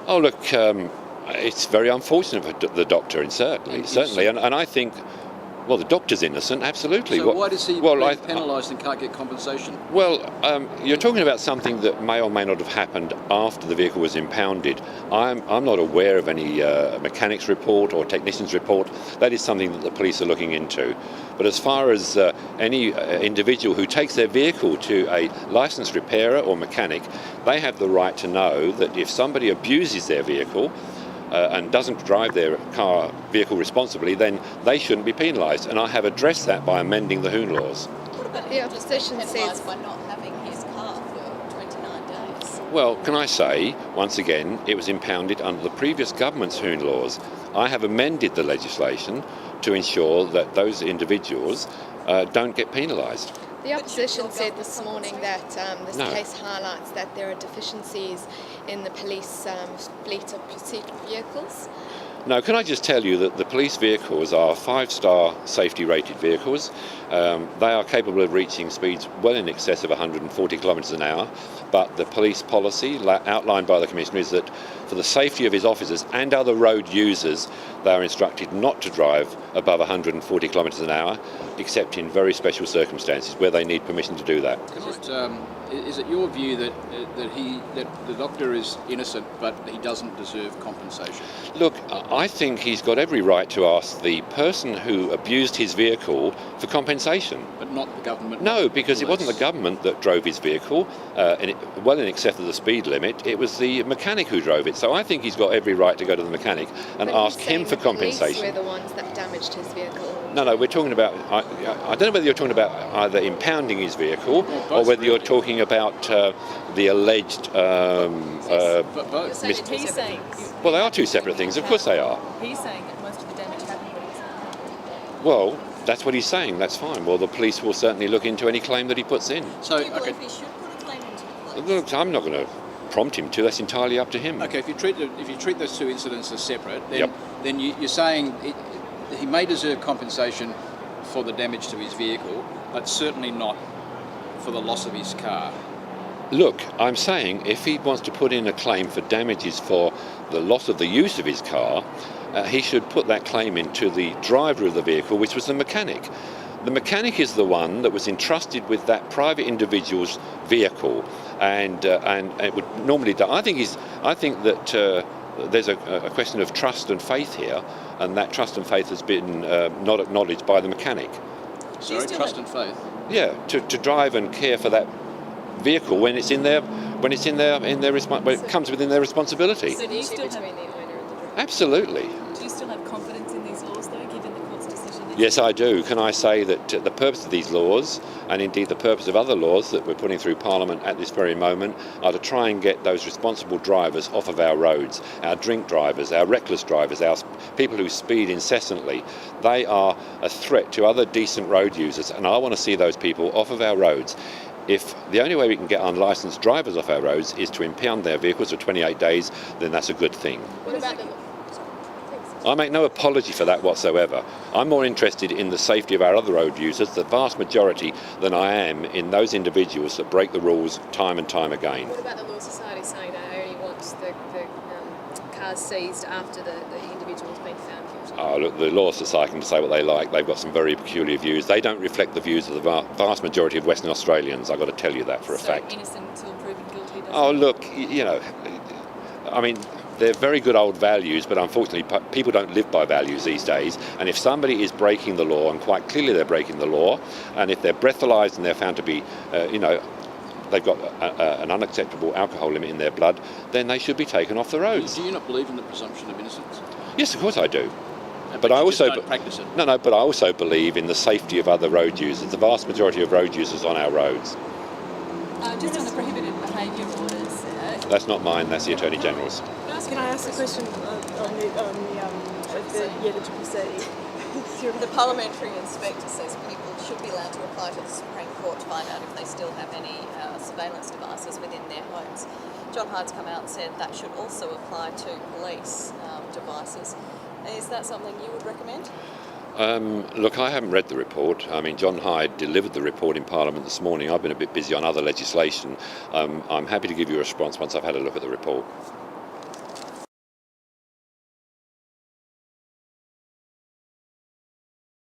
Oh, look, it's very unfortunate for the doctor, and certainly, and I think, well, the doctor's innocent, absolutely. So why does he get penalised and can't get compensation? Well, you're talking about something that may or may not have happened after the vehicle was impounded. I'm not aware of any mechanic's report or technician's report. That is something that the police are looking into. But as far as any individual who takes their vehicle to a licensed repairer or mechanic, they have the right to know that if somebody abuses their vehicle, and doesn't drive their vehicle responsibly, then they shouldn't be penalised. And I have addressed that by amending the Hoon laws. What about the opposition says by not having his car for 29 days? Well, can I say, once again, it was impounded under the previous government's Hoon laws. I have amended the legislation to ensure that those individuals don't get penalised. The opposition said this morning that this case highlights that there are deficiencies in the police fleet of pursuit vehicles. No, can I just tell you that the police vehicles are 5-star safety rated vehicles. They are capable of reaching speeds well in excess of 140 kilometres an hour, but the police policy outlined by the Commissioner is that for the safety of his officers and other road users, they are instructed not to drive above 140 kilometres an hour, except in very special circumstances where they need permission to do that. Is it your view that the doctor is innocent but he doesn't deserve compensation? Look, I think he's got every right to ask the person who abused his vehicle for compensation. But not the government? No, because it wasn't the government that drove his vehicle well in excess of the speed limit. It was the mechanic who drove it. So I think he's got every right to go to the mechanic and ask him for compensation. The police were the ones that damaged his vehicle. No, we're talking about, I don't know whether you're talking about either impounding his vehicle or whether you're talking about the alleged... He's saying... Well, they are two separate things, of course they are. He's saying that most of the damage happened when he's not. Well, that's what he's saying, that's fine. Well, the police will certainly look into any claim that he puts in. So, do you believe he should put a claim into the police? Look, I'm not going to prompt him to, that's entirely up to him. Okay, if you treat those two incidents as separate, then you're saying he may deserve compensation for the damage to his vehicle, but certainly not for the loss of his car. Look, I'm saying if he wants to put in a claim for damages for the loss of the use of his car, he should put that claim into the driver of the vehicle, which was the mechanic. The mechanic is the one that was entrusted with that private individual's vehicle, and it would normally die. I think that there's a question of trust and faith here, and that trust and faith has been not acknowledged by the mechanic. Sorry, trust and faith. Yeah, to drive and care for that vehicle when it comes within their responsibility. So do you still have the owner and the driver? Absolutely. Do you still have confidence in these laws, though, given the court's decision? Yes, I do. Can I say that the purpose of these laws, and indeed the purpose of other laws that we're putting through Parliament at this very moment, are to try and get those responsible drivers off of our roads, our drink drivers, our reckless drivers, our people who speed incessantly. They are a threat to other decent road users, and I want to see those people off of our roads. If the only way we can get unlicensed drivers off our roads is to impound their vehicles for 28 days, then that's a good thing. What about the... I make no apology for that whatsoever. I'm more interested in the safety of our other road users, the vast majority, than I am in those individuals that break the rules time and time again. What about the Law Society saying they only want the cars seized after the individual's been found guilty? Oh, look, the Law Society can say what they like. They've got some very peculiar views. They don't reflect the views of the vast majority of Western Australians. I've got to tell you that for a fact. Innocent until proven guilty? Oh, look, I mean, they're very good old values, but unfortunately people don't live by values these days. And if somebody is breaking the law, and quite clearly they're breaking the law, and if they're breathalyzed and they're found to be, they've got an unacceptable alcohol limit in their blood, then they should be taken off the roads. Do you not believe in the presumption of innocence? Yes, of course I do. But I also don't practice it. No, but I also believe in the safety of other road users, the vast majority of road users on our roads. Just on the prohibited behaviour orders. That's not mine, that's the Attorney General's. Can I ask a question on the Triple C? The parliamentary inspector says people should be allowed to apply to the Supreme Court to find out if they still have any surveillance devices within their homes. John Hyde's come out and said that should also apply to police devices. Is that something you would recommend? Look, I haven't read the report. I mean, John Hyde delivered the report in Parliament this morning. I've been a bit busy on other legislation. I'm happy to give you a response once I've had a look at the report.